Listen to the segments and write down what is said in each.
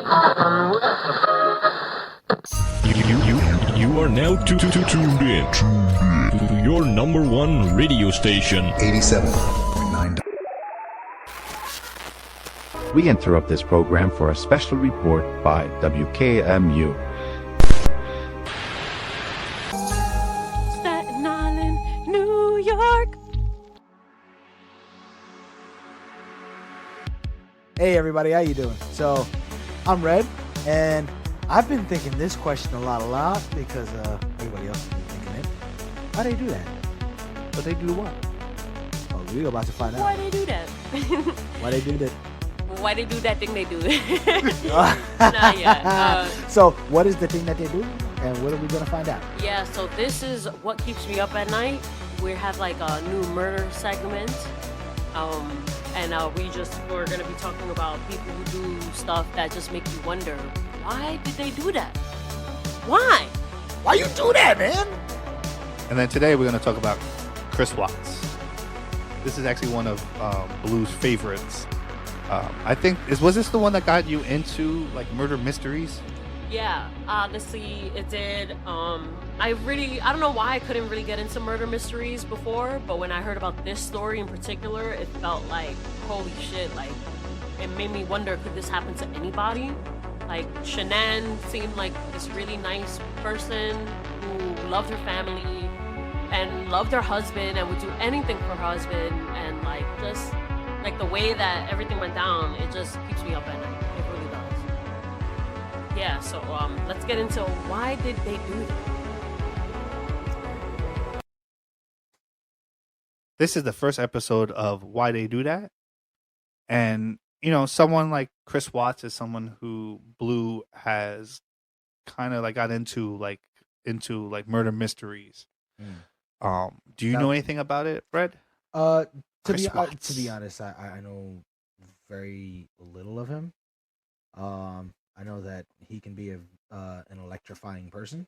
You are now tuned in to your number one radio station, 87.9. We interrupt this program for a special report by WKMU. Staten Island, New York. Hey everybody, how you doing? So, I'm Red, and I've been thinking this question a lot because everybody else has been thinking it. How they do that? But they do what? Oh, we're about to find out. Why they do that? Why they do that? Why they do that thing they do? Not yet. So, what is the thing that they do, and what are we gonna find out? Yeah, so this is what keeps me up at night. We have like a new murder segment. And we're gonna be talking about people who do stuff that just make you wonder, why did they do that? Why? Why you do that, man? And then today we're going to talk about Chris Watts. This is actually one of Blue's favorites. I think was this the one that got you into like murder mysteries? Yeah, honestly, it did. I don't know why I couldn't really get into murder mysteries before, but when I heard about this story in particular, it felt like, holy shit, like, it made me wonder, could this happen to anybody? Like, Shanann seemed like this really nice person who loved her family and loved her husband and would do anything for her husband, and like, just, like, the way that everything went down, it just keeps me up at night. It really does. Yeah, so let's get into why did they do that? This is the first episode of Why They Do That. And, you know, someone like Chris Watts is someone who Blue has kind of like got into murder mysteries. Do you know anything about it, Fred? To Chris be Watts. honest, I know very little of him. I know that he can be an electrifying person.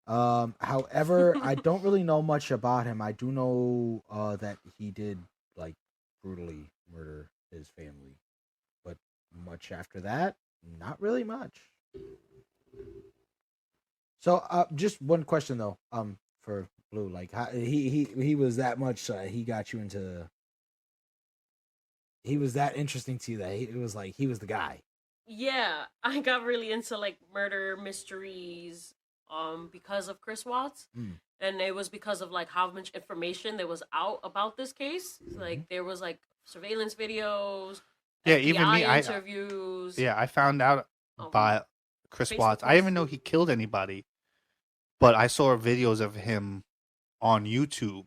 However, I don't really know much about him. I do know that he did like brutally murder his family, but much after that, not really much. So, just one question though, for Blue, like how, he was that much. He got you into. He was that interesting to you that it was like he was the guy. Yeah, I got really into like murder mysteries because of Chris Watts. And it was because of like how much information there was out about this case. Like there was like surveillance videos, Yeah, FBI even me, interviews. I found out by Chris Facebook Watts. I didn't even posts. know he killed anybody, but I saw videos of him on YouTube,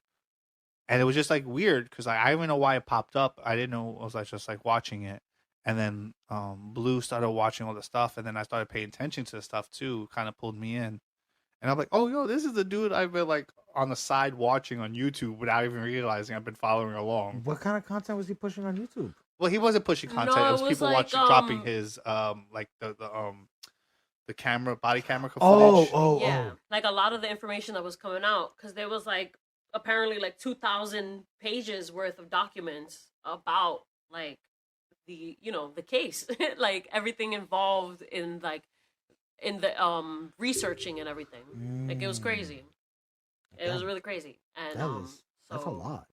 and it was just like weird because I didn't even know why it popped up. I didn't know. I was like just like watching it, and then Blue started watching all the stuff, and then I started paying attention to the stuff too. Kind of pulled me in, and I'm like, oh yo, this is the dude I've been like on the side watching on YouTube without even realizing I've been following along. What kind of content was he pushing on YouTube? Well, he wasn't pushing content. No, it was it was people like, watching, dropping his like the camera, body camera footage. Yeah, like a lot of the information that was coming out, because there was like apparently like 2,000 pages worth of documents about like the case, like everything involved in the researching and everything. Like it was crazy. It was really crazy, and that's a lot.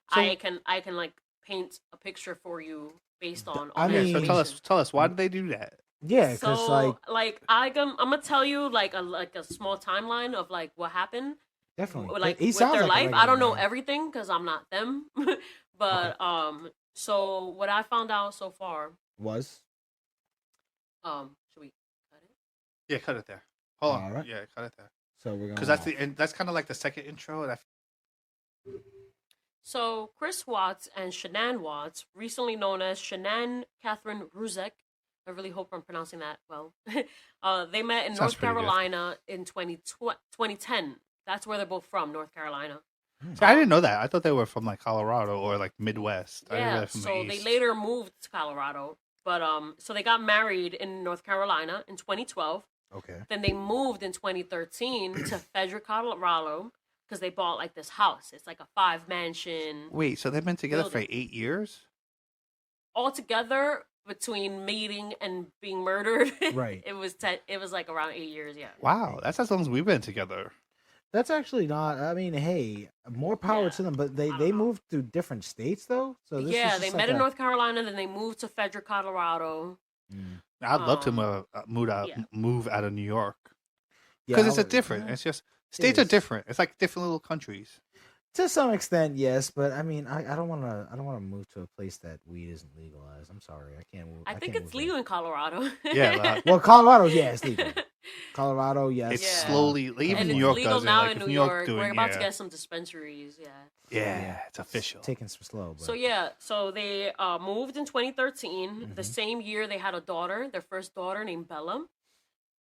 I can like paint a picture for you based on. I all the mean- So tell us, why did they do that? Yeah, because So, like I'm gonna tell you like a small timeline of like what happened, definitely, like he with sounds their like a life. regular I don't know man. everything because I'm not them, but so what I found out so far, Was should we cut it? Yeah, cut it there. Hold on. All right. Yeah, cut it there. so we're gonna Because that's kind of like the second intro. So Chris Watts and Shanann Watts, recently known as Shanann Catherine Ruzek, I really hope I'm pronouncing that well. They met in Sounds North pretty good. Carolina in 2010. That's where they're both from, North Carolina. See, I didn't know that. I thought they were from like Colorado or like Midwest. I didn't Yeah, realize from the so they East. later moved to Colorado. But so they got married in North Carolina in 2012. okay. Then they moved in 2013 to Frederick, Colorado, because they bought like this house. It's like a 5-mansion. Wait, so they've been together for Building. 8 years? Altogether, between meeting and being murdered. Right. It was it was like around 8 years. Yeah. Wow, that's as long as we've been together. That's actually not. I mean, hey, more power Yeah, to them. But they I don't know. moved to different states though. So this Yeah, is they just met like in a- North Carolina, then they moved to Frederick, Colorado. Mm. I'd love to Yeah. move out of New York Yeah, because I it's a would- different. yeah. It's just states are is. different. It's like different little countries. To some extent, yes, but I mean, I don't want to. I don't want to move to a place that weed isn't legalized. I'm sorry, I can't move. I think can't it's move legal there. in Colorado. Yeah, Well, Colorado, yeah, it's legal. Colorado, yes. it's Yeah. slowly. Even and New it's York legal does it. now Like, in if New New York York. doing, We're about to yeah. get some dispensaries. Yeah. Yeah, it's official. Taking some slow. But So yeah, so they moved in 2013. Mm-hmm. The same year they had a daughter, their first daughter named Bella.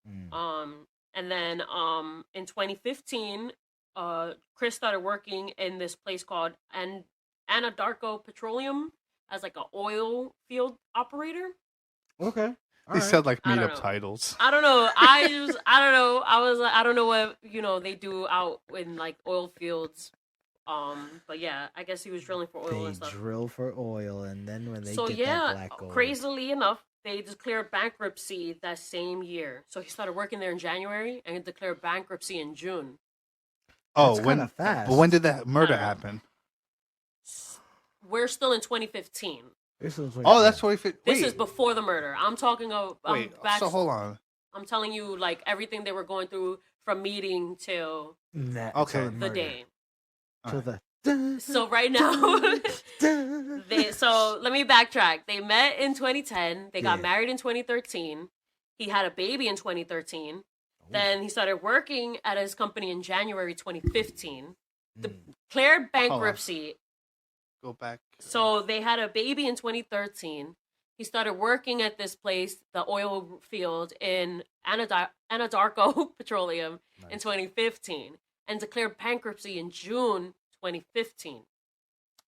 Mm. And then in 2015, Chris started working in this place called Anadarko Petroleum as like an oil field operator. Okay. They All right. said like I made don't up know. titles. I don't know. I don't know. I was like, I don't know what they do out in like oil fields. But yeah, I guess he was drilling for oil They and stuff. drill for oil, and then when they So get yeah, that black gold, crazily enough, they declared bankruptcy that same year. So he started working there in January and declared bankruptcy in June. Oh, That's when? kinda fast. But when did that murder I don't know. happen? We're still in 2015. This was Oh, that's 2015. This Wait, is before the murder. I'm talking of wait. So hold on. I'm telling you like everything they were going through from meeting till Okay. the day. To the. So right now, so let me backtrack. They met in 2010. They got Yeah. married in 2013. He had a baby in 2013. Then he started working at his company in January 2015. Declared bankruptcy. Go back. So they had a baby in 2013. He started working at this place, the oil field in Anadarko Petroleum in 2015, and declared bankruptcy in June 2015.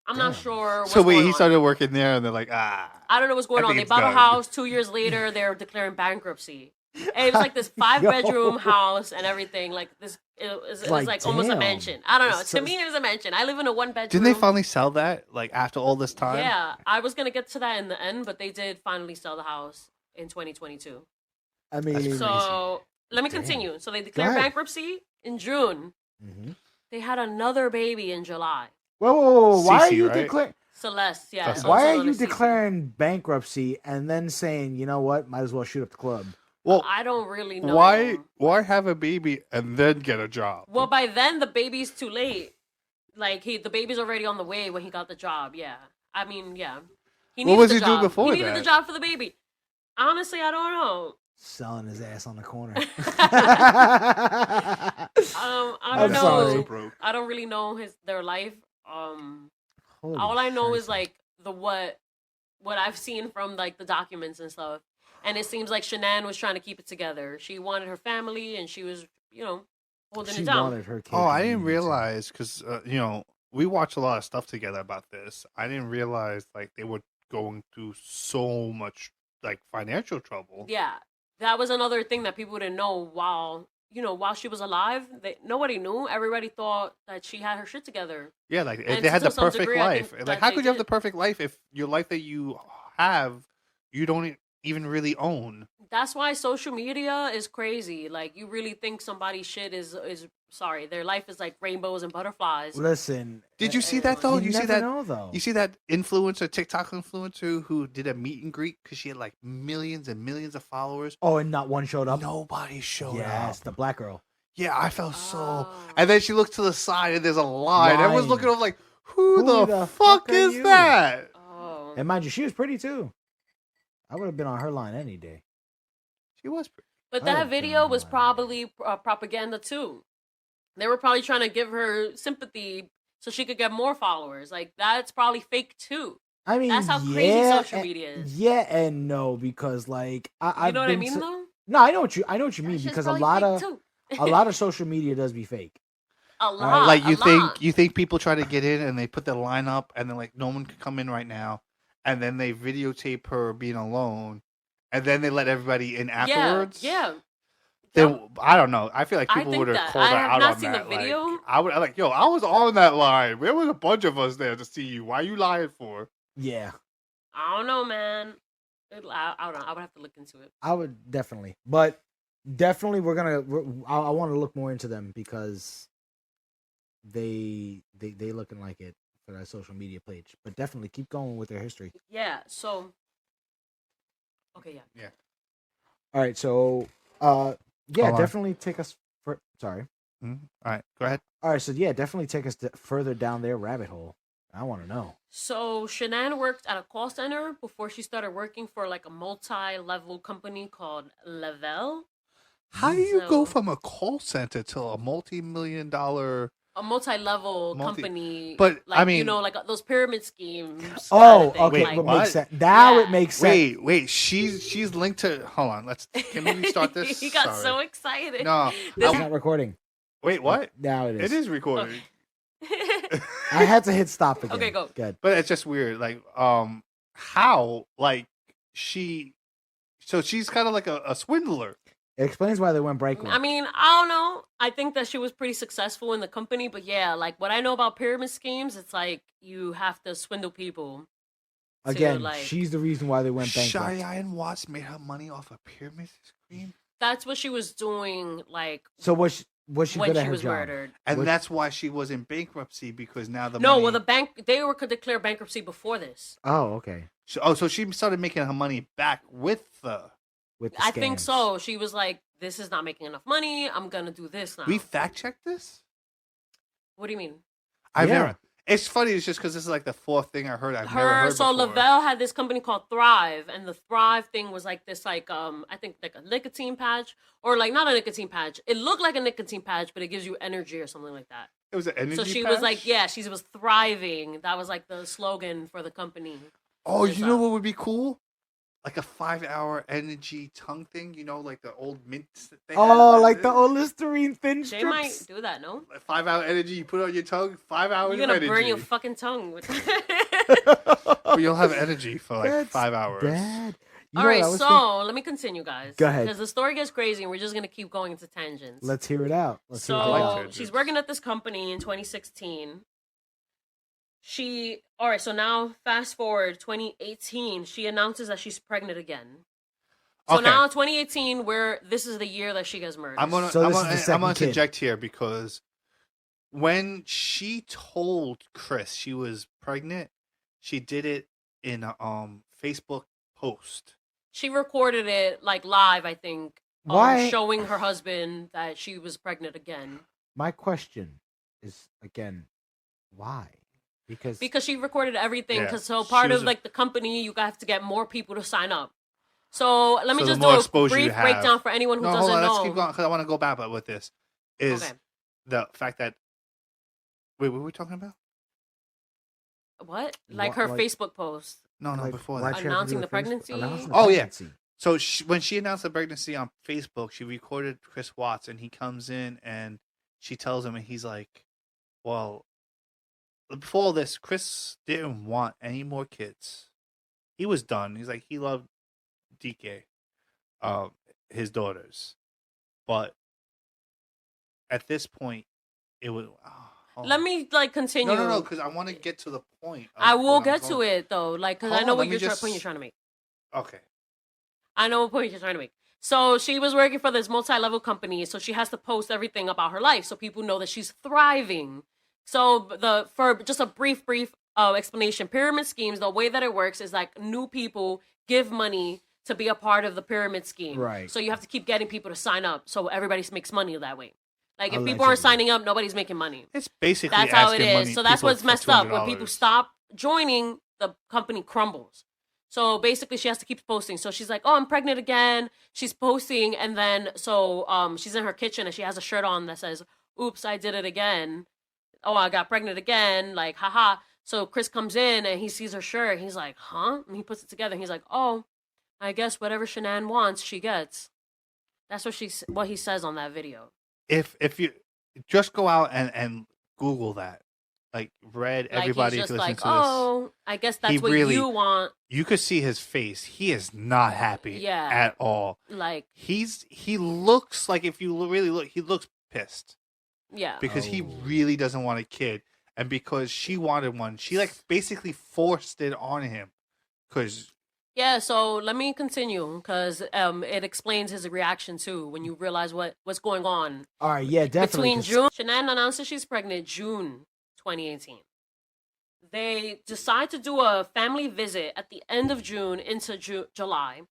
I'm not sure what's So wait, going he on. started working there, and they're like, I don't know what's going I on. think They it's bought a done. house. 2 years later, they're declaring bankruptcy. And it was like this 5-bedroom house and everything. Like this, it was Like, like almost a damn. mansion. I don't know. So- To me, it was a mansion. I live in a 1-bedroom. Didn't they finally sell that? Like after all this time? Yeah, I was gonna get to that in the end, but they did finally sell the house in 2022. I mean, So let me Damn. continue. So they declared ahead. bankruptcy in June. Mhm. They had another baby in July. Whoa, why are Cece, you right? declaring? Celeste, yeah. That's also Why are known you as Cece. declaring bankruptcy and then saying, you know what, might as well shoot up the club? Well, I don't really know. why have a baby and then get a job? Well, by then the baby's too late. Like the baby's already on the way when he got the job. Yeah, I mean, yeah. He What needed was the he doing job. before He needed that? the job for the baby. Honestly, I don't know. Selling his ass on the corner. I don't I'm know. sorry. Broke. I don't really know their life. Holy All I know is shit. like what I've seen from like the documents and stuff. And it seems like Shanann was trying to keep it together. She wanted her family, and she was, holding she it down. wanted her cake. Oh, I and didn't eat it, too. realize because we watched a lot of stuff together about this. I didn't realize like they were going through so much like financial trouble. Yeah, that was another thing that people didn't know while she was alive. Nobody knew. Everybody thought that she had her shit together. Yeah, like And they had to the some perfect degree, I life. think Like, that how they could you have did. the perfect life if your life that you have you don't even really own? That's why social media is crazy. Like, you really think somebody's shit is sorry, their life is like rainbows and butterflies. Listen. Did you see that though? You You see never that? know, though. You see that influencer, TikTok influencer, who did a meet and greet because she had like millions and millions of followers. Oh, and not one showed up? Nobody showed Yes, up. the black girl. Yeah, I felt so. Oh. And then she looked to the side and there's a line. Everyone's Line. looking up like, who Who the the fuck fuck are is you? that? Oh. And mind you, she was pretty too. I would have been on her line any day. She was pretty. But I that would've video done was that. probably propaganda too. They were probably trying to give her sympathy so she could get more followers. Like, that's probably fake too. I mean, That's how crazy yeah, social media is. Yeah and no, because like You know what I mean, though? No, I know what you mean, That shit's because a probably lot fake, of too. a lot of social media does be fake. A lot. Like a lot. you think people try to get in and they put their line up and then like no one can come in right now, and then they videotape her being alone, and then they let everybody in afterwards. Yeah. Then I don't know. I feel like I people think would have that. called I her have out not on seen the that. video. Like, I would like, yo, I was on that line. There was a bunch of us there to see you. Why you lying for? Yeah. I don't know, man. I don't know. I would have to look into it. I would definitely, but definitely I want to look more into them because they looking like it for that social media page. But definitely keep going with their history. Yeah. So. Okay. Yeah. All right, so yeah, Hold on. definitely take us. Sorry. All right, go ahead. All right, so yeah, definitely take us further down their rabbit hole. I want to know. So Shanann worked at a call center before she started working for like a multi-level company called Level. How do you go So- from a call center to a multi-million-dollar? A multi-level Multi- company, but, like, I mean- those pyramid schemes. Oh, kinda thing, okay, Wait, what what? makes sense? Now Yeah. it makes sense. Wait, she's linked to. Hold on, can we restart this? He got Sorry. so excited. No, It's not recording. wait, what? Now it is. It is recorded. I had to hit stop again. Okay, go. Good. But it's just weird. Like, how? Like, so she's kind of like a swindler. It explains why they went break. I mean, I don't know. I think that she was pretty successful in the company, but yeah, like what I know about pyramid schemes, it's like you have to swindle people. Again, like- she's the reason why they went bankrupt. Cheyenne Watts made her money off a pyramid scheme, That's what she was doing, like So was she when good at she her was job? murdered. and What- that's why she was in bankruptcy because now the No, money... well, the bank they were could declare bankruptcy before this. Oh, okay. So she started making her money back with the... With the I think scams. so. She was like, "This is not making enough money. I'm gonna do this now." We fact checked this. What do you mean? I've Yeah. never. It's funny. It's just because this is like the fourth thing I heard. I've never Her heard so before. Lavelle had this company called Thrive, and the Thrive thing was like this, like I think like a nicotine patch, or like not a nicotine patch. It looked like a nicotine patch, but it gives you energy or something like that. It was an energy. So she patch? was like, yeah, she was thriving. That was like the slogan for the company. Oh, It's you know up. what would be cool? Like a 5-hour energy tongue thing. You know, like the old mint. Thing. Oh, like the old Listerine thin They strips. might do that, no? 5-hour energy. You put it on your tongue. 5 hours. You're gonna of energy. burn your fucking tongue with But you'll have energy for like That's 5 hours. Bad. You All know right, what I was so let me continue, guys. Go ahead. Because the story gets crazy, and we're just gonna keep going into tangents. Let's hear it out. Let's hear it I like out. So tangents. she's working at this company in 2016. All right, so now fast forward 2018, she announces that she's pregnant again. So Okay. now 2018, where this is the year that she gets murdered. I'm gonna, So I'm this is gonna, the second I'm gonna kid. interject here because when she told Chris she was pregnant, she did it in a Facebook post. She recorded it like live, I think, Why? showing her husband that she was pregnant again. My question is again, why? Because she recorded everything. Yeah, Because so she part was of a- like the company, you have to get more people to sign up. So let me So the just more do a exposure you brief have- breakdown for anyone who No, doesn't hold on. know. Let's keep going because I want to go back. But with this is Okay. the fact that wait, what were we talking about? What? Like What, her like- Facebook post. No, Like, before why'd that. she have to do Announcing the Facebook? pregnancy? Announcing the Oh, yeah. pregnancy. So when she announced the pregnancy on Facebook, she recorded Chris Watts, and he comes in and she tells him, and he's like, "Well, before all this, Chris didn't want any more kids. He was done. He's like he loved DK, his daughters, but at this point, it was." hold Let on. me like continue. No, because I want to get to the point. of I will what I'm get to going- it though, like because I Hold know on, what let me point just- you're trying to make. Okay. I know what point you're trying to make. So she was working for this multi-level company, so she has to post everything about her life so people know that she's thriving. So for just a brief explanation, pyramid schemes, the way that it works is like new people give money to be a part of the pyramid scheme. Right. So you have to keep getting people to sign up so everybody makes money that way. Like if people Allegedly. aren't signing up, nobody's making money. It's basically That's how it asking is. money So that's people what's for messed up. When $200. people stop joining, the company crumbles. So basically, she has to keep posting. So she's like, "Oh, I'm pregnant again." She's posting, and then she's in her kitchen and she has a shirt on that says, "Oops, I did it again." Oh, I got pregnant again. Like, haha. So Chris comes in and he sees her shirt. He's like, "Huh?" And he puts it together. And he's like, "Oh, I guess whatever Shanann wants, she gets." That's what he says on that video. If you just go out and Google that, like Red, Like everybody he's if just you listen like, to this, "Oh, I guess that's what really- you want." you could see his face. He is not happy Yeah. at all. Like, He looks like if you really look, he looks pissed yeah. because he Oh. really doesn't want a kid, and because she wanted one, she like basically forced it on him because Yeah, so let me continue because it explains his reaction too when you realize what's going on. All right, yeah, definitely. Between 'cause- June, Shanann announces she's pregnant June 2018. They decide to do a family visit at the end of June into July.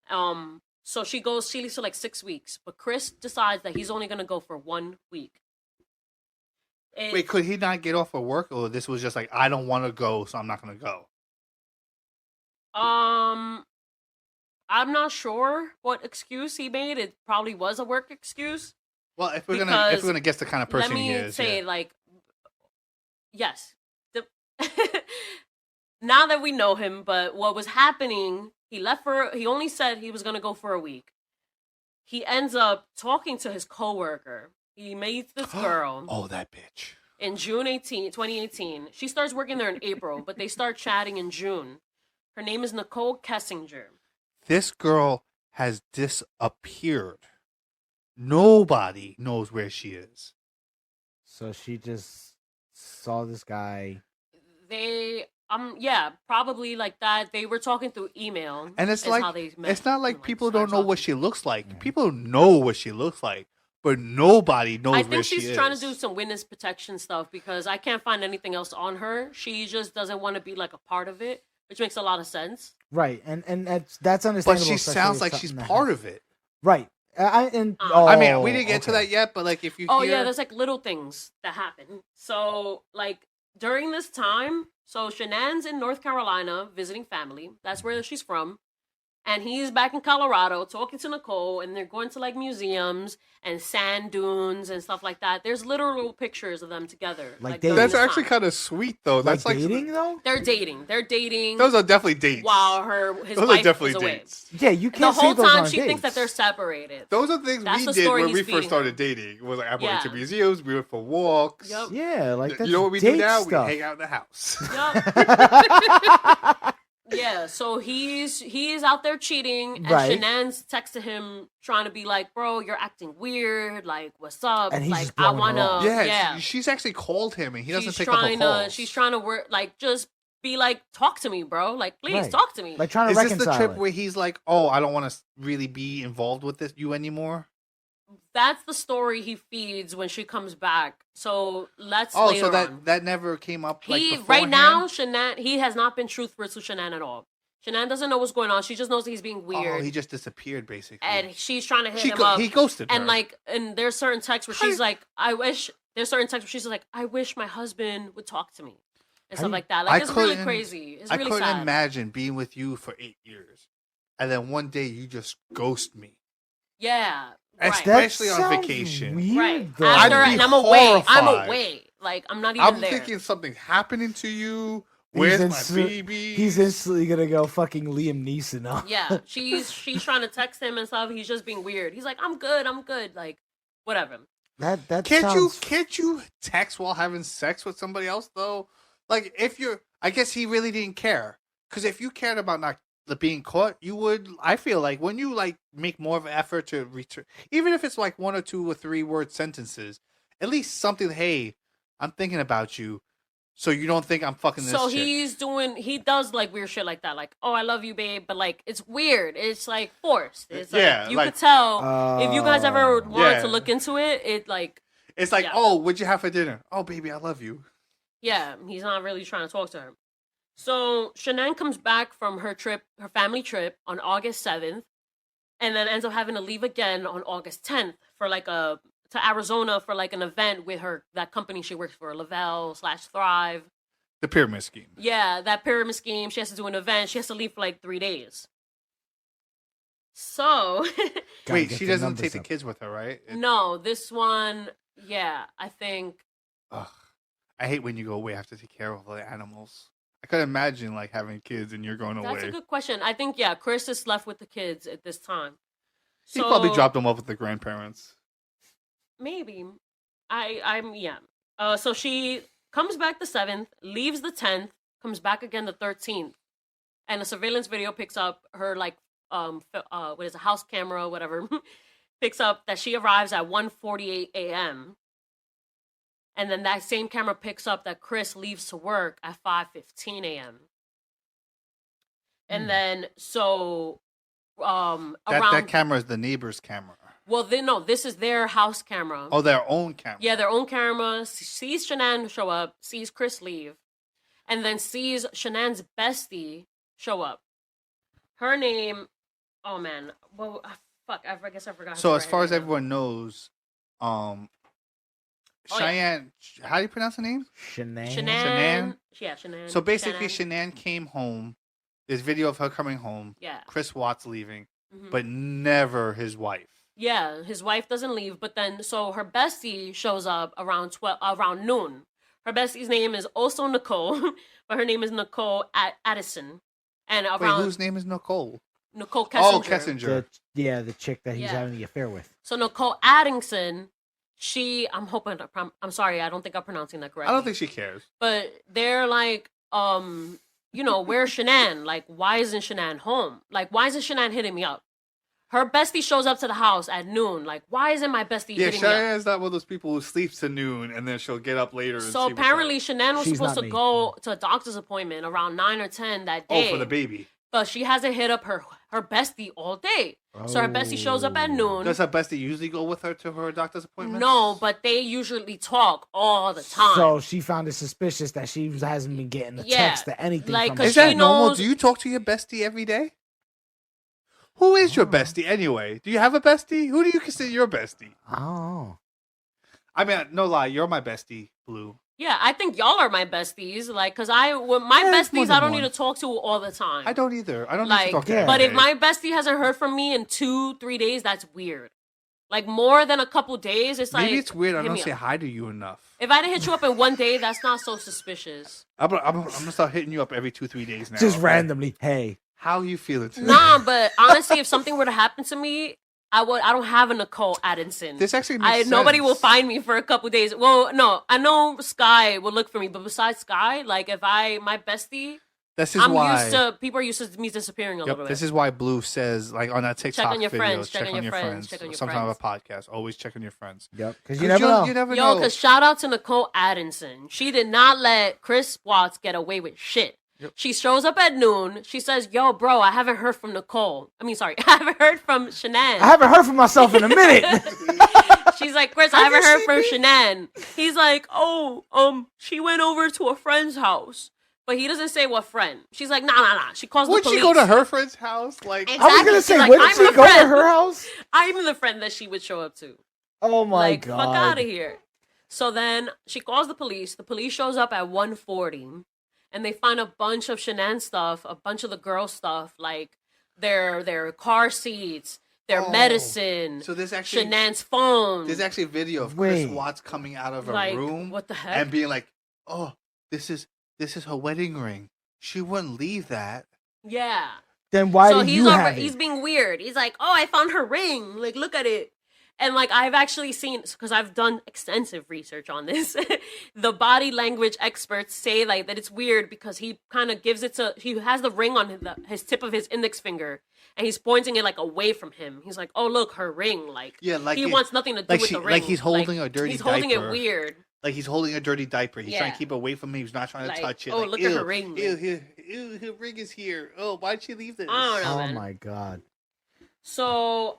So she leaves for like 6 weeks, but Chris decides that he's only gonna go for 1 week. Wait, could he not get off of work, or this was just like, I don't want to go, so I'm not going to go? I'm not sure what excuse he made. It probably was a work excuse. Well, if we're Because gonna guess the kind of person Let me he is, say, yeah. like, yes. Now that we know him, but what was happening, he only said he was going to go for a week. He ends up talking to his coworker. He meets this girl. Oh, that bitch. In June 2018. She starts working there in April, but they start chatting in June. Her name is Nicole Kessinger. This girl has disappeared. Nobody knows where she is. So she just saw this guy. They, yeah, probably like that. They were talking through email. And it's is like, how they met, it's not like and, people started don't know what talking. she looks like. People know what she looks like, but nobody knows I where think she she's is. trying to do some witness protection stuff because I can't find anything else on her. She just doesn't want to be like a part of it, which makes a lot of sense. Right, and that's But understandable. she especially sounds if like she's something that part happens. of it. Right. I mean, we didn't get to that yet, but like if you Oh hear... yeah, there's like little things that happen. So like during this time, so Shanann's in North Carolina visiting family. That's where she's from. And he's back in Colorado talking to Nicole, and they're going to like museums and sand dunes and stuff like that. There's literal pictures of them together. Like during That's this actually time. kind of sweet, though. Like That's like dating though. They're dating. They're dating. Those are definitely dates. While his Those wife are definitely was away. dates. Yeah, you The can't say whole those time aren't she thinks that they're dates. separated. Those are things That's we the did story when we he's first feeding started dating. It was like I went to Yeah. museums, we went for walks. Yup. Yeah, like that's You know what we date do now? stuff. We hang out in the house. Yup. Yeah, so he is out there cheating, and Right. Shanann's texting him trying to be like, "Bro, you're acting weird. Like, what's up? And he's like, just I blowing her off. wanna, Yeah, she's actually called him, and he doesn't she's pick up trying the calls. she's trying to work, like, just be like, talk to me, bro. Like, please Right. talk to me. Like trying to Is this reconcile the trip it. where he's like, "Oh, I don't want to really be involved with you anymore"? That's the story he feeds when she comes back. So let's. Oh, later so on. that never came up. Like, He right beforehand? now, Shanann, he has not been truthful to Shanann at all. Shanann doesn't know what's going on. She just knows that he's being weird. Oh, he just disappeared basically. And she's trying to hit him up. He ghosted her. And like, and there's certain texts where How she's do- like, I wish. There's certain texts where she's like, I wish my husband would talk to me, and How stuff do you- like that. Like, it's really crazy. It's I really couldn't sad. imagine being with you for 8 years, and then one day you just ghost me, Yeah, right. especially That on sounds vacation. Weird, Right. though. After, I'd be and I'm away. I'm horrified. away. Like, I'm not even I'm there. thinking something happening to you. Where's my baby? He's instantly gonna go fucking Liam Neeson on. Yeah, she's trying to text him and stuff. He's just being weird. He's like, I'm good. Like, whatever. That Can't sounds... you text while having sex with somebody else though? Like if you're, I guess he really didn't care. Because if you cared about not being caught, you would. I feel like when you like make more of an effort to return, even if it's like 1 or 2 or 3 word sentences, at least something. Hey, I'm thinking about you, so you don't think I'm fucking this So chick. he does like weird shit like that. Like, oh, I love you, babe, but like it's weird. It's like forced. It's like, Yeah, you like- could tell if you guys ever wanted Yeah. to look into it. It like, It's like, yeah. oh, what'd you have for dinner? Oh, baby, I love you. yeah, he's not really trying to talk to her. So Shanann comes back from her family trip on August 7th, and then ends up having to leave again on August 10th for like to Arizona for like an event with that company she works for, Lavelle/Thrive. The pyramid scheme. Yeah, that pyramid scheme. She has to do an event. She has to leave for like 3 days. So, Gotta Wait, get she the doesn't numbers take the up. kids with her, right? no, this one, yeah, I think. Ugh. I hate when you go away. I have to take care of all the animals. I couldn't imagine like having kids and you're going That's away. a good question. I think, yeah, Chris is left with the kids at this time. He probably dropped them off with the grandparents. Maybe. Yeah. So she comes back the 7th, leaves the 10th, comes back again the 13th. And a surveillance video picks up her, like, what is a house camera, whatever, picks up that she arrives at 1:48 a.m. And then that same camera picks up that Chris leaves to work at 5:15 a.m. And then so around That camera is the neighbor's camera. well, no, this is their house camera. Oh, their own camera. Yeah, their own camera. Sees Shanann show up, sees Chris leave, and then sees Shanann's bestie show up. Her name, oh man, well, fuck, I guess I forgot. So her as far as name. everyone knows, yeah. Cheyenne, how do you pronounce the name? Shanann. Shanann, yeah, Shanann. So basically, Shanann. Shanann came home. There's video of her coming home. Yeah. Chris Watts leaving, Mhm. but never his wife. Yeah, his wife doesn't leave, but then so her bestie shows up around around noon. Her bestie's name is also Nicole, but her name is Nicole Addison, and Wait, around whose name is Nicole? Nicole Kessinger. Oh, Kessinger. The chick that he's Yeah. having the affair with. So Nicole Addington, I'm sorry, I don't think I'm pronouncing that correctly. I don't think she cares. But they're like, where's Shanann? Like, why isn't Shanann home? Like, why isn't Shanann hitting me up? Her bestie shows up to the house at noon. Like, why isn't my bestie Yeah, hitting me up? Cheyenne's not one of those people who sleeps to noon and then she'll get up later. And So see apparently what's Shanann was She's supposed not to me. go to a doctor's appointment around 9 or 10 that up. day. Oh, for the baby. But she hasn't hit up her bestie all day. So her bestie shows up at noon. Does her bestie usually go with her to her doctor's appointment? No, but they usually talk all the time. So she found it suspicious that she hasn't been getting a Yeah, text or anything like, from 'cause her. Is she that normal? knows- Do you talk to your bestie every day? Who is your bestie anyway? Do you have a bestie? Who do you consider your bestie? Oh. I mean, no lie, you're my bestie, Blue. Yeah, I think y'all are my besties. Like, cause my Yeah, it's more besties, than I don't one. need to talk to all the time. I don't either. I don't need Like, to talk to yeah. but if everybody. my bestie hasn't heard from me in 2-3 days, that's weird. Like more than a couple days, it's like Maybe it's weird I hit don't me say up. hi to you enough. If I didn't hit you up in one day, that's not so suspicious. I'm gonna start hitting you up every 2-3 days now. Just okay? randomly. Hey. How you feeling today? Nah, but honestly, if something were to happen to me, I don't have a Nicole Addison. This actually makes Nobody sense. will find me for a couple days. Well, no, I know Sky will look for me, but besides Sky, like if my bestie, This is I'm why. used to people are used to me disappearing a Yep, little bit. this is why Blue says, like on that TikTok on your video, friends, check on your friends, check on your Sometime a podcast, always check on your friends. Yep. Because you never know. You never Yo, know. because shout out to Nicole Addison. She did not let Chris Watts get away with shit. Yep. She shows up at noon. She says, yo, bro, I haven't heard from Nicole. I mean, sorry, I haven't heard from Shanann. I haven't heard from myself in a minute. She's like, Chris, I haven't heard from Shanann. He's like, oh, she went over to a friend's house. But he doesn't say what friend. She's like, nah. She calls Would the she police. go to her friend's house? Like, Exactly. I was gonna She's say, like, where did I'm she the go to friend. her house? I'm the friend that she would show up to. Oh my Like, god! fuck out of here. So then she calls the police. The police shows up at 1:40, and they find a bunch of Shanann stuff, a bunch of the girl stuff, like their car seats, their Oh. medicine, so there's actually Shanann's phone. there's actually a video of Chris Wait. Watts coming out of a like, room what the heck? and being like, "Oh, this is her wedding ring. She wouldn't leave that." Yeah. Then why So do he's you have he's it? being weird. He's like, oh, I found her ring. Like, look at it. And like I've actually seen, because I've done extensive research on this. The body language experts say like that it's weird because he kind of gives it to. He has the ring on his tip of his index finger, and he's pointing it like away from him. He's like, oh look, her ring. Like, Yeah, like he it- wants nothing to do like with she- the ring. like he's holding a dirty He's holding it diaper. weird. Like he's holding a dirty diaper. He's trying Yeah. to keep it away from me. He's not trying to Like, touch it. oh, like, look at her ew, ring. Ew, her ring is here. Oh, why'd she leave this? I don't know, Oh man. my god! So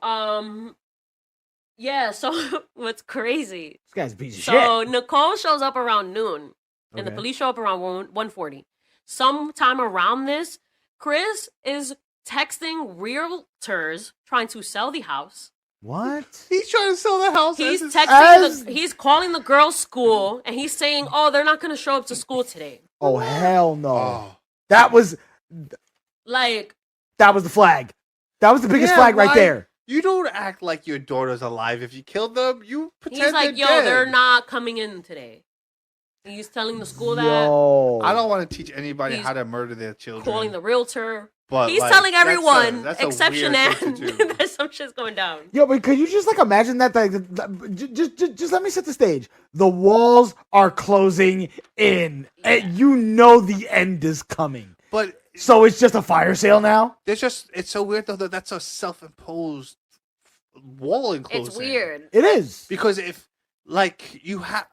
yeah. So what's crazy? This guy's a piece of So shit. Nicole shows up around noon, and the Okay. police show up around 1:40. Sometime around this, Chris is texting realtors trying to sell the house. What? He's trying to sell the house. He's as his- texting. He's calling the girls' school, and he's saying, "Oh, they're not going to show up to school today." Oh hell no! Oh. That was Like, the flag. That was the biggest Yeah, flag right why- there. You don't act like your daughter's alive. If you killed them, you pretend he's like, they're "Yo, dead. they're not coming in today." And he's telling the school that, Yo, I don't want to teach anybody He's how to murder their children. calling the realtor. but He's like, telling that's everyone that's a except weird thing to Shanann do. that some shit's going down. Yo, but could you just like imagine that? Just let me set the stage. The walls are closing in, and you know the end is coming. But So it's just a fire sale now. it's so weird though that that's a self-imposed wall enclosing. It's weird. It is. because if like you have,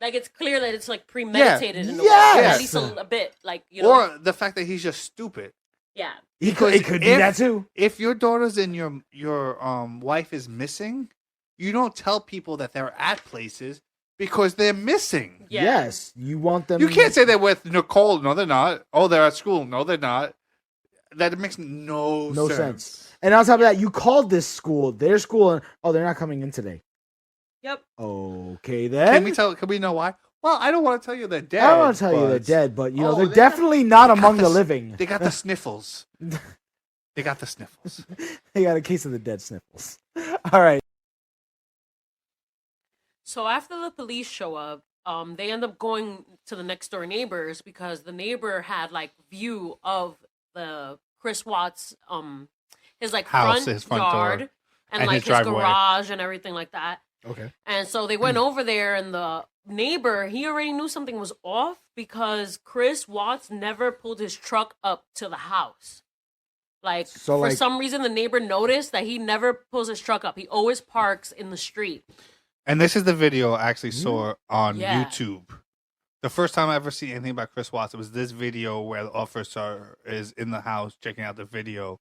Like it's clear that it's like premeditated in a way, Yes. at least a bit. Like you know, or the fact that he's just stupid. Yeah. He could do that too. If your daughter's and your wife is missing, you don't tell people that they're at places because they're missing. Yeah. Yes, you want them. You can't say they're with Nicole. No, they're not. Oh, they're at school. No, they're not. That makes no sense. And on top of that, you called this school, their school, and they're not coming in today. Yep. Okay, then. Can we know why? Well, I don't want to tell you they're dead. I don't want to tell you but- they're dead, but you know Oh, they're they definitely not among got the the- living. They got the sniffles. They got the sniffles. They got a case of the dead sniffles. All right. So after the police show up, they end up going to the next door neighbors because the neighbor had like view of the Chris Watts his like House, front his front door, yard and and like his his driveway. garage and everything like that. Okay. And so they went over there, and the neighbor, he already knew something was off because Chris Watts never pulled his truck up to the house. Like, So, for like- some reason, the neighbor noticed that he never pulls his truck up. He always parks in the street. And this is the video I actually saw on Yeah. YouTube. The first time I ever seen anything about Chris Watts, it was this video where the officer is in the house checking out the video.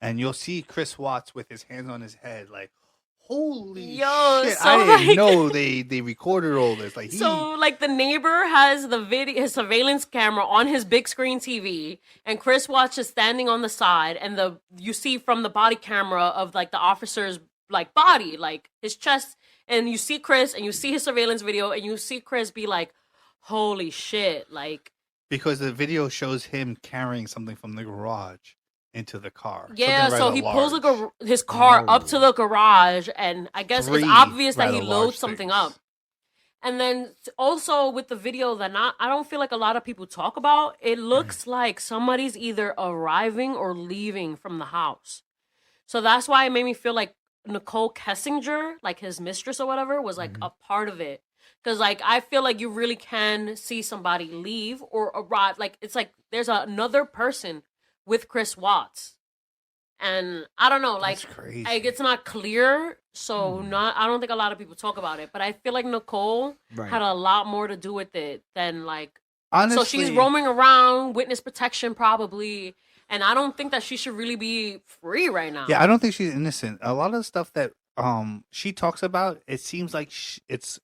And you'll see Chris Watts with his hands on his head, like, holy Yo, shit. so, I didn't like- know they recorded all this. Like, So, like, the neighbor has the video, his surveillance camera on his big screen TV, and Chris Watts is standing on the side, and you see from the body camera of like the officer's like body, like his chest, and you see Chris, and you see his surveillance video, and you see Chris be like, "Holy shit!" Like, because the video shows him carrying something from the garage into the car. yeah. Something So rather he pulls large. his car up to the garage, and I guess it's Three obvious that he rather loads large something things. up. And then also with the video that I don't feel like a lot of people talk about, it looks like somebody's either arriving or leaving from the house. So that's why it made me feel like Nicole Kessinger, like his mistress or whatever, was like a part of it. Because like I feel like you really can see somebody leave or arrive. Like it's like there's another person with Chris Watts. And I don't know, like That's crazy. it's not clear, so I don't think a lot of people talk about it. But I feel like Nicole Right. had a lot more to do with it than like. Honestly, So she's roaming around, witness protection probably, and I don't think that she should really be free right now. Yeah, I don't think she's innocent. A lot of the stuff that she talks about, it seems like it's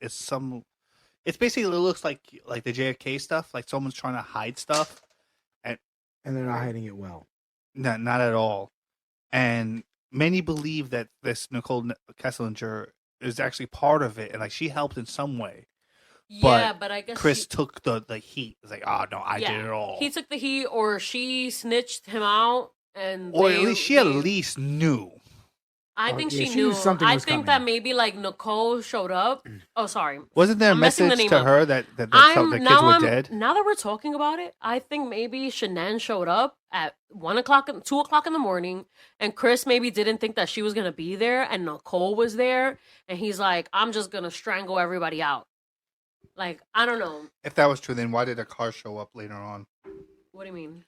basically, it looks like the JFK stuff, like someone's trying to hide stuff, And they're not hiding it well. not at all. And many believe that this Nicole Kesslinger is actually part of it, and like she helped in some way. Yeah, but I guess Chris took the heat. It's like, oh no, I yeah, did it all. he took the heat, or she snitched him out, and Or at they- least she at they- least knew. I Oh, think yeah, she she knew. knew something I was think coming. that maybe like Nicole showed up. Oh, sorry. Wasn't there a I'm messing the message name to up. her that the kids were dead? Now that we're talking about it, I think maybe Shanann showed up at 2 o'clock in the morning, and Chris maybe didn't think that she was gonna be there, and Nicole was there, and he's like, "I'm just gonna strangle everybody out." Like, I don't know. If that was true, then why did a car show up later on? What do you mean?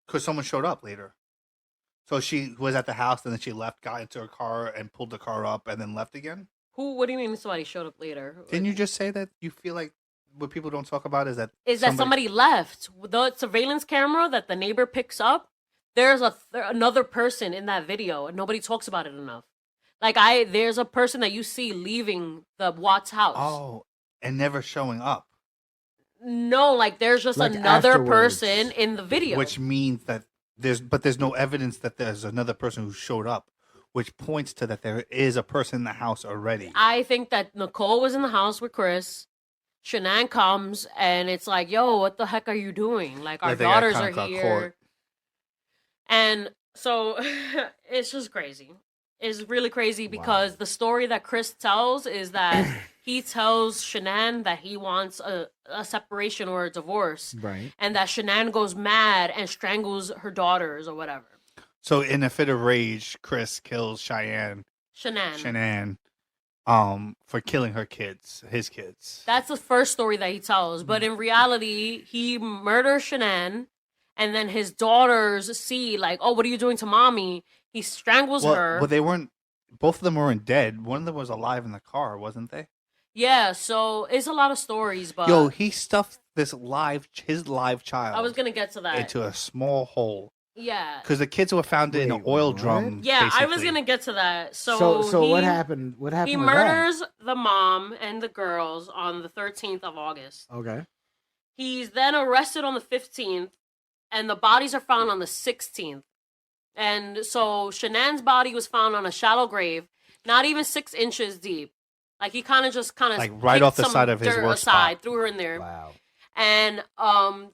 Because someone showed up later. So she was at the house, and then she left, got into her car, and pulled the car up, and then left again. What do you mean somebody showed up later? Didn't you just say that you feel like what people don't talk about is that That somebody left? The surveillance camera that the neighbor picks up, there's another person in that video, and nobody talks about it enough. Like there's a person that you see leaving the Watts house. Oh, and never showing up, No, like there's just Like another afterwards. person in the video. which means that there's no evidence that there's another person who showed up, which points to that there is a person in the house already. I think that Nicole was in the house with Chris. Shanann comes and it's like, "Yo, what the heck are you doing? Like our Like they got daughters are got here." caught. And so it's just crazy. It's really crazy because the story that Chris tells is that he tells Shanann that he wants a separation or a divorce, Right. and that Shanann goes mad and strangles her daughters or whatever. So in a fit of rage, Chris kills Shanann, for killing her kids, his kids. That's the first story that he tells. But in reality, he murders Shanann, and then his daughters see, like, "Oh, what are you doing to mommy?" He strangles her. Well, they weren't. Both of them weren't dead. One of them was alive in the car, wasn't they? Yeah, so it's a lot of stories, but Yo, he stuffed his live child I was going to get to that. into a small hole Yeah. Because the kids were found in an Wait, oil what? drum. Yeah, I was basically. gonna get to that. So what he- happened? What happened? He with murders the mom and the girls on the 13th of August. that? Okay. He's then arrested on the 15th, and the bodies are found on the 16th. And so Shanann's body was found on a shallow grave, not even 6 inches deep. Like he kind of Like, right off the side of his work spot. threw her in there. Wow. And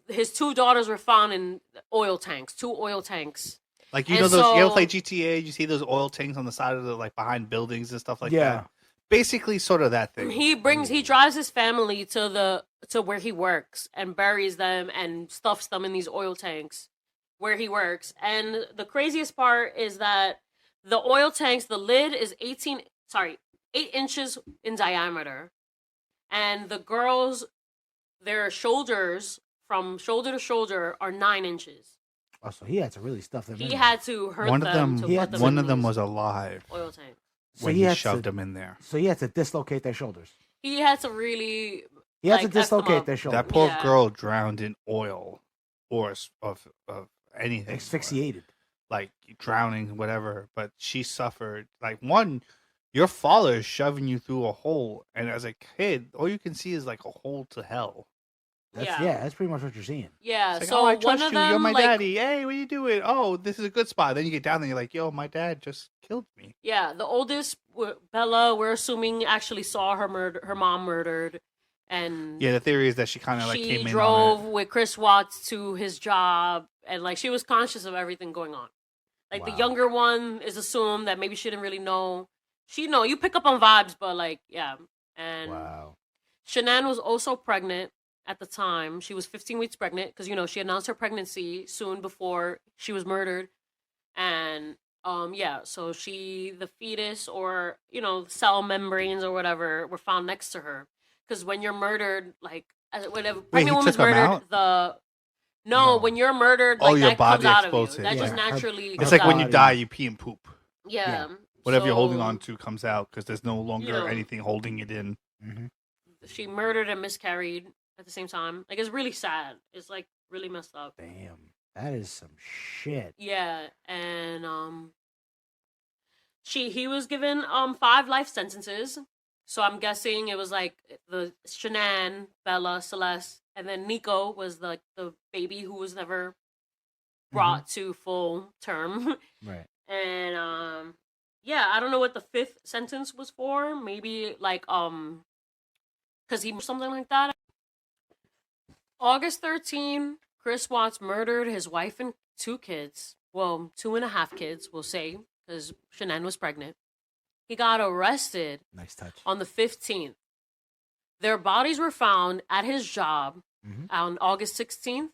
his 2 daughters were found in oil tanks, 2 oil tanks. Like, you And know those, you ever so- play GTA? You see those oil tanks on the side of the, like, behind buildings and stuff like Yeah. that? Basically, sort of that thing. He drives his family to where he works and buries them and stuffs them in these oil tanks where he works. And the craziest part is that the oil tanks, the lid is 8 inches in diameter. And the girls, their shoulders from shoulder to shoulder are 9 inches. Oh, so he had to really stuff them. He in there. had to hurt one them of them, to He put had them one in of them these was alive oil tank. So when he he had shoved to, them in there. So he had to dislocate their shoulders. He had to really He had Like, to F them dislocate up. their shoulders. That poor Yeah. girl drowned in oil or of anything. Asphyxiated. Like drowning, whatever. But she suffered. Like, one, your father is shoving you through a hole. And as a kid, all you can see is like a hole to hell. That's pretty much what you're seeing. Yeah, It's like, so oh, I one trust of you. them, You're my like, daddy. Hey, what are you doing? Oh, this is a good spot. Then you get down there, you're like, yo, my dad just killed me. yeah, the oldest, Bella, we're assuming actually saw her mom murdered, and Yeah, the theory is that she kind of like she came in drove on it. with Chris Watts to his job, and like she was conscious of everything going on. Like the Wow. younger one is assumed that maybe she didn't really know. You pick up on vibes, but like, yeah. And Wow. Shanann was also pregnant at the time. She was 15 weeks pregnant because, she announced her pregnancy soon before she was murdered. And, so the fetus or, cell membranes or whatever were found next to her. Because when you're murdered, like, whenever he pregnant woman's took 'em murdered, No. when you're murdered, Oh, like, your that comes body out of explodes you. it, That yeah. just naturally It's comes like when out. you body- die, you pee and poop. Yeah. Whatever you're holding So- on to comes out because there's no longer know. anything holding it in. Mm-hmm. She murdered and miscarried at the same time. Like, it's really sad. It's like really messed up. Damn. That is some shit. Yeah, and he was given 5 life sentences. So I'm guessing it was like the Shanann, Bella, Celeste, and then Nico was the baby who was never brought to full term. Right. And I don't know what the 5th sentence was for. Maybe like because he something like that. August 13, Chris Watts murdered his wife and 2 kids. Well, 2.5 kids, we'll say, because Shanann was pregnant. He got arrested Nice touch. on the 15th. Their bodies were found at his job Mhm. on August 16th.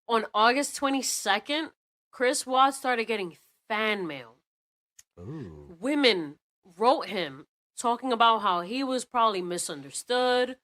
On August 22nd, Chris Watts started getting fan mail. Ooh. Women wrote him talking about how he was probably misunderstood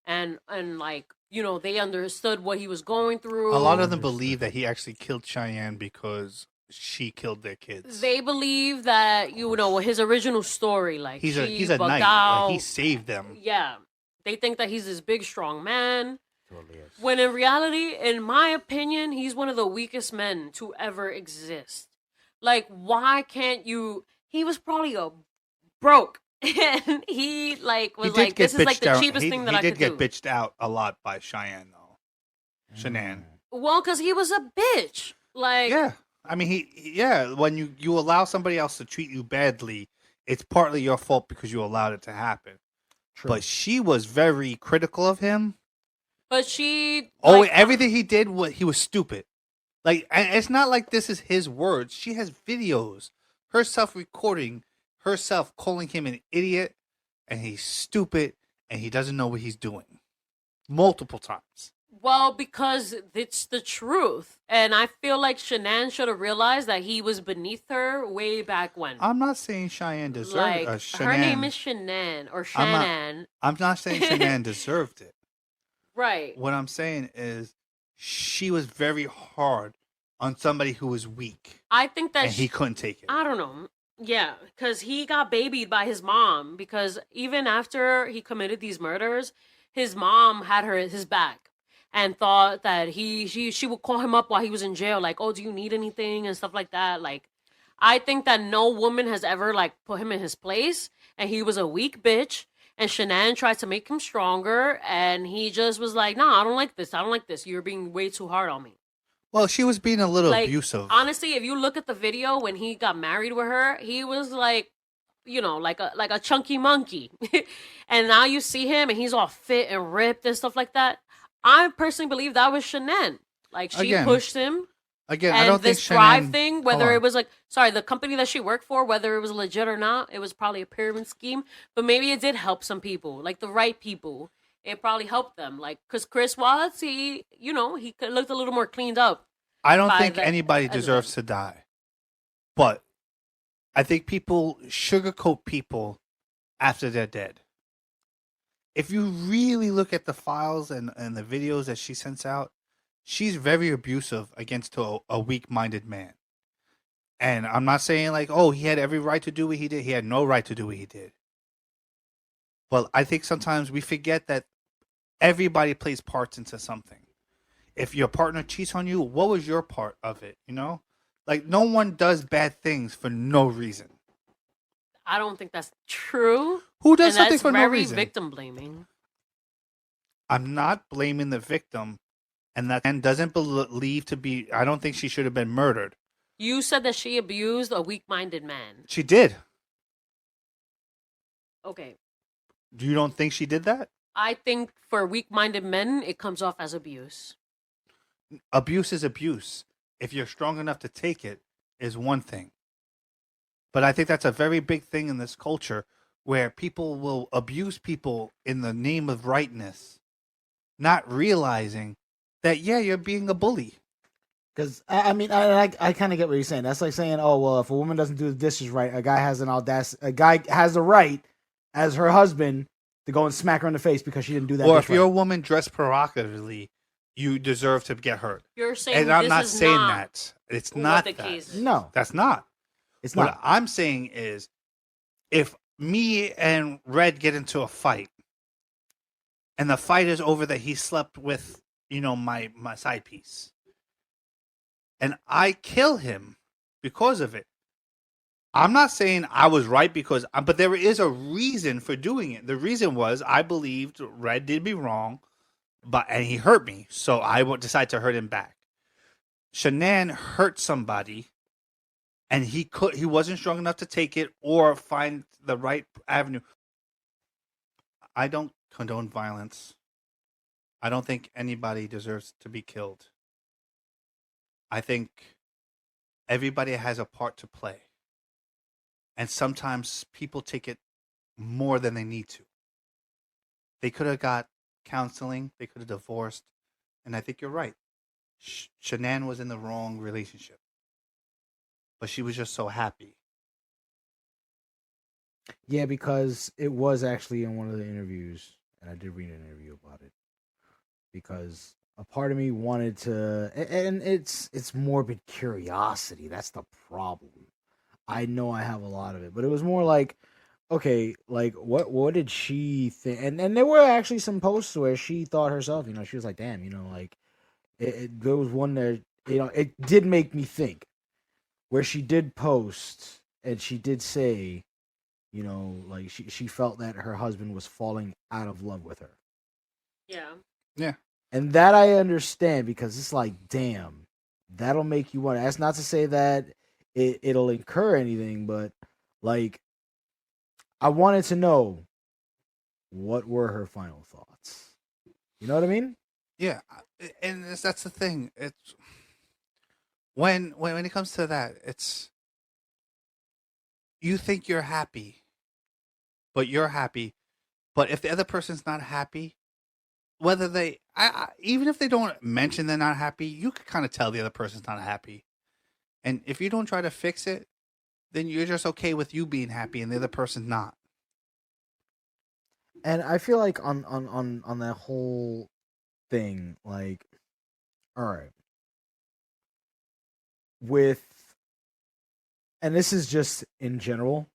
and like, they understood what he was going through. A lot of them believe that he actually killed Cheyenne because she killed their kids. They believe that, his original story, like he's a she knight. bugged out. Like, he saved them. Yeah. They think that he's this big, strong man. Totally is. When in reality, in my opinion, he's one of the weakest men to ever exist. Like, why can't you? He was probably broke. And he, like, was like, this is like the cheapest thing that I could do. He did get bitched out a lot by Cheyenne, though. Shanann. Well, because he was a bitch. Like, Yeah. I mean, when you allow somebody else to treat you badly, it's partly your fault because you allowed it to happen. True. But she was very critical of him. but she. Oh, like, everything he did, he was stupid. Like, and it's not like this is his words. She has videos, herself recording, herself calling him an idiot, and he's stupid, and he doesn't know what he's doing. Multiple times. Well, because it's the truth. And I feel like Shanann should have realized that he was beneath her way back when. I'm not saying Cheyenne deserved Like, Shanann. her name is Shanann or Shanann. I'm not saying Shanann deserved it. Right. What I'm saying is she was very hard on somebody who was weak, I think that and he couldn't take it. I don't know. Yeah, because he got babied by his mom. Because even after he committed these murders, his mom had his back. and thought that she would call him up while he was in jail, like, oh, do you need anything and stuff like that. Like, I think that no woman has ever like put him in his place, and he was a weak bitch. And Shanann tried to make him stronger, and he just was like, "Nah, I don't like this. I don't like this. You're being way too hard on me." Well, she was being a little Like, abusive. honestly, if you look at the video when he got married with her, he was like, like a chunky monkey. And now you see him, and he's all fit and ripped and stuff like that. I personally believe that was Shanann. Like, she Again, pushed him. Again, And I don't think this Thrive Shanann, thing, hold whether on. it was like, sorry, the company that she worked for, whether it was legit or not, it was probably a pyramid scheme. But maybe it did help some people, like the right people. It probably helped them, like, because Chris Watts, he looked a little more cleaned up. I don't by think the anybody end. deserves to die. But I think people sugarcoat people after they're dead. If you really look at the files and the videos that she sends out, she's very abusive against a weak-minded man. And I'm not saying like, oh, he had every right to do what he did. He had no right to do what he did. But I think sometimes we forget that everybody plays parts into something. If your partner cheats on you, what was your part of it? You know, like no one does bad things for no reason. I don't think that's true. Who does And something that's for no very reason? victim blaming. I'm not blaming the victim, and that man doesn't believe to be. I don't think she should have been murdered. You said that she abused a weak-minded man. She did. Okay. You don't think she did that? I think for weak-minded men, it comes off as abuse. Abuse is abuse. If you're strong enough to take it, is one thing. But I think that's a very big thing in this culture where people will abuse people in the name of rightness, not realizing that, yeah, you're being a bully. Because I mean, I kind of get what you're saying. That's like saying, oh well, if a woman doesn't do the dishes right, a guy has the right as her husband to go and smack her in the face because she didn't do that. Or dish if you're a right. woman dressed provocatively, you deserve to get hurt. You're saying And I'm this not is saying not that. It's what not the that. case is. No, That's not. it's What not. I'm saying is, if me and Red get into a fight, and the fight is over that he slept with, my side piece, and I kill him because of it, I'm not saying I was right but there is a reason for doing it. The reason was I believed Red did me wrong, and he hurt me, so I would decide to hurt him back. Shanann hurt somebody, and he wasn't strong enough to take it or find the right avenue. I don't condone violence. I don't think anybody deserves to be killed. I think everybody has a part to play. And sometimes people take it more than they need to. They could have got counseling. They could have divorced. And I think you're right. Shanann was in the wrong relationship. But she was just so happy. Yeah, because it was actually in one of the interviews, and I did read an interview about it. Because a part of me wanted to, and it's morbid curiosity. That's the problem. I know I have a lot of it, but it was more like, okay, like what did she think? And there were actually some posts where she thought herself, she was like, damn, like there was one that it did make me think, where she did post and she did say, like she felt that her husband was falling out of love with her. Yeah. Yeah. And that I understand, because it's like, damn, that'll make you want. That's not to say that it'll incur anything, but like, I wanted to know what were her final thoughts. You know what I mean? Yeah, and that's the thing. It's when it comes to that, it's you think you're happy, but you're happy. But if the other person's not happy, whether even if they don't mention they're not happy, you could kind of tell the other person's not happy. And if you don't try to fix it, then you're just okay with you being happy and the other person's not. And I feel like on that whole thing, like, all right, and this is just in general,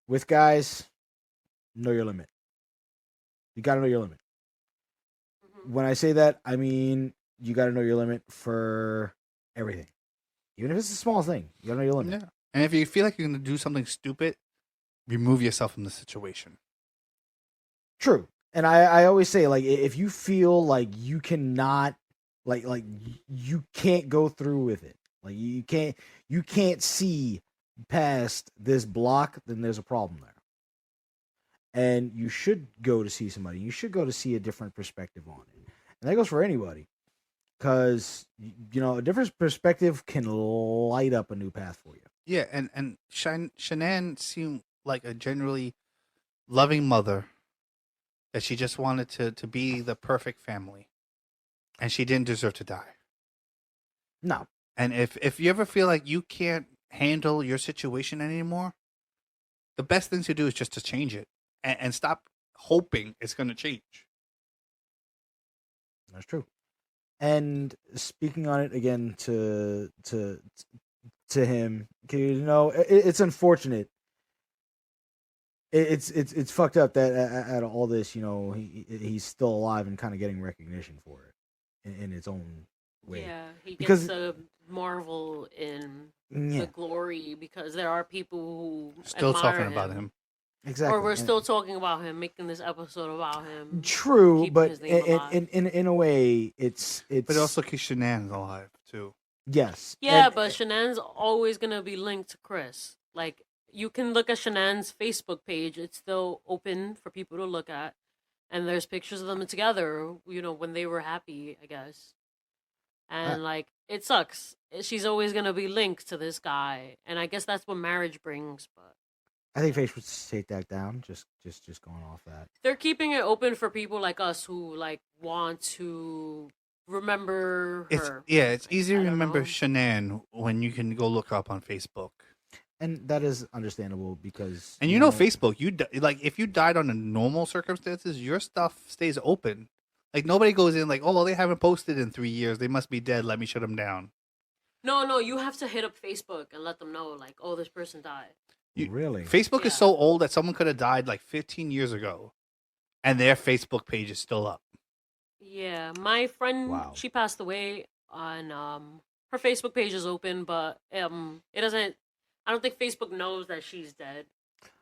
with guys, know your limit. You gotta know your limit. when I say that, I mean you got to know your limit for everything, even if it's the smallest thing. You got to know your limit. Yeah. And if you feel like you're going to do something stupid, remove yourself from the situation. True. And I always say, like, if you feel like you cannot, like you can't go through with it, like you can't see past this block, then there's a problem there. And you should go to see somebody. You should go to see a different perspective on it. And that goes for anybody. Because, you know, a different perspective can light up a new path for you. Yeah, and Shanann seemed like a generally loving mother, that she just wanted to be the perfect family. And she didn't deserve to die. No. And if you ever feel like you can't handle your situation anymore, the best thing to do is just to change it and stop hoping it's going to change. That's true. And speaking on it again to him, you know, it's unfortunate. It's fucked up that out of all this, you know, he's still alive and kind of getting recognition for it in its own way. Yeah, he Because- gets to marvel in Yeah, the glory because there are people who Still admire talking about him. exactly. or we're And- still talking about him, making this episode about him. true, keeping but his name alive. in a way, it's But also keep Shanann alive, too. yes. Yeah, And- but Shanann's always gonna be linked to Chris. Like, you can look at Shanann's Facebook page; it's still open for people to look at, and there's pictures of them together. You know, when they were happy, I guess. And like, it sucks. She's always gonna be linked to this guy, and I guess that's what marriage brings. But I think Facebook should take that down. Just going off that. they're keeping it open for people like us who like want to remember her. It's easy to I don't remember know. Shanann when you can go look up on Facebook. And that is understandable because And you know Facebook, like if you died under normal circumstances, your stuff stays open. Like nobody goes in like, oh, they haven't posted in 3 years. They must be dead. Let me shut them down. No, you have to hit up Facebook and let them know, like, oh, this person died. really. Facebook is Yeah. so old that someone could have died like 15 years ago, and their Facebook page is still up. Yeah, my friend, Wow. she passed away on her Facebook page is open, but it doesn't. I don't think Facebook knows that she's dead.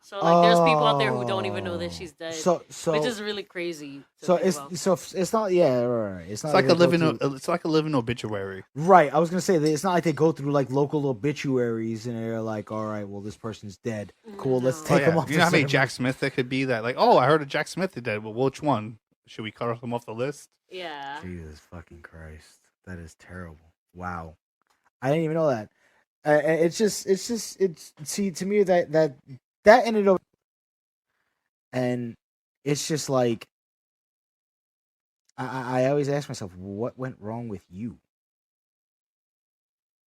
So like, there's people out there who don't even know that she's dead, So which is really crazy. To so think it's about. so it's not right. It's not It's like they a go living. through- It's like a living obituary. right. I was gonna say that it's not like they go through like local obituaries and they're like, all right, well this person's dead. Cool, let's No. take them off. You the know how many server. Jack Smith there could be? That like, oh, I heard of Jack Smith is dead. Well, which one? Should we cut them off the list? Yeah, Jesus fucking Christ, that is terrible. Wow, I didn't even know that. It's see to me that ended up, and it's just like I always ask myself, what went wrong with you?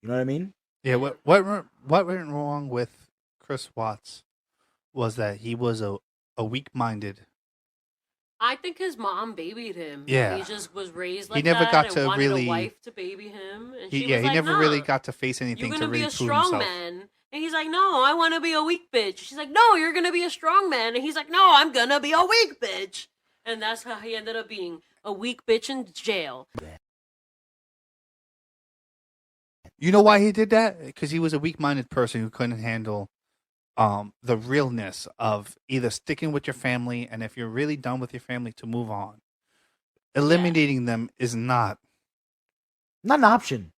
You know what I mean? Yeah. What went wrong with Chris Watts was that he was a weak-minded. I think his mom babied him. Yeah. He just was raised like He never that got and to wanted really- a wife to baby him, and He she was like, never nah. really got to face anything You're to gonna really be a prove strong himself. man. And he's like, no, I want to be a weak bitch. She's like, no, you're gonna be a strong man. And he's like, no, I'm gonna be a weak bitch. And that's how he ended up being a weak bitch in jail. You know why he did that? Because he was a weak-minded person who couldn't handle the realness of either sticking with your family, and if you're really done with your family, to move on. Eliminating them is not. Not an option.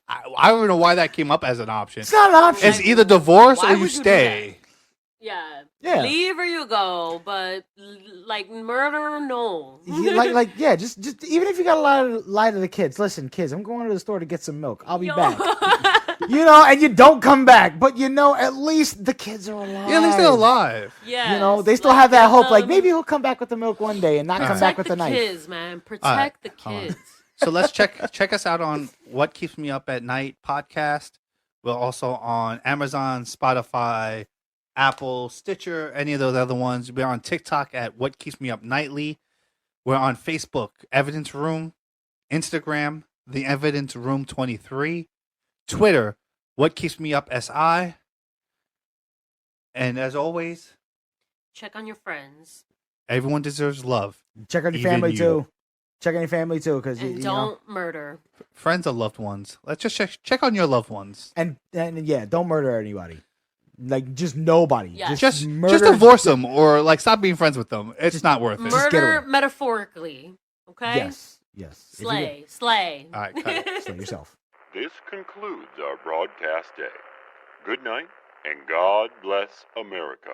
I don't know why that came up as an option. It's not an option. It's either divorce Why or you would you do stay. Yeah. Yeah. Leave or you go, but like murder, no. Yeah, just even if you gotta lie to the kids. Listen, kids, I'm going to the store to get some milk. I'll be Yo. back. You know, and you don't come back, but you know, at least the kids are alive. Yeah, at least they're alive. Yeah. You know, they still have that hope. Like maybe he'll come back with the milk one day and not come back with the knife. Kids, man. Protect Alright, the hold on. kids. So let's check us out on What Keeps Me Up at Night podcast. We're also on Amazon, Spotify, Apple, Stitcher, any of those other ones. We're on TikTok at What Keeps Me Up Nightly. We're on Facebook, Evidence Room, Instagram, The Evidence Room 23, Twitter, What Keeps Me Up SI. And as always, Check on your friends. everyone deserves love. Check on your Even family you. too. Check on your family too, because And don't murder. Friends or loved ones. Let's just check on your loved ones. and yeah, don't murder anybody. Like just nobody. Yeah. Just murder. divorce them or like stop being friends with them. It's not worth it. Just get Murder away. metaphorically. Okay? Yes. If you Slay. All right, cut it. do, slay yourself. This concludes our broadcast day. Good night, and God bless America.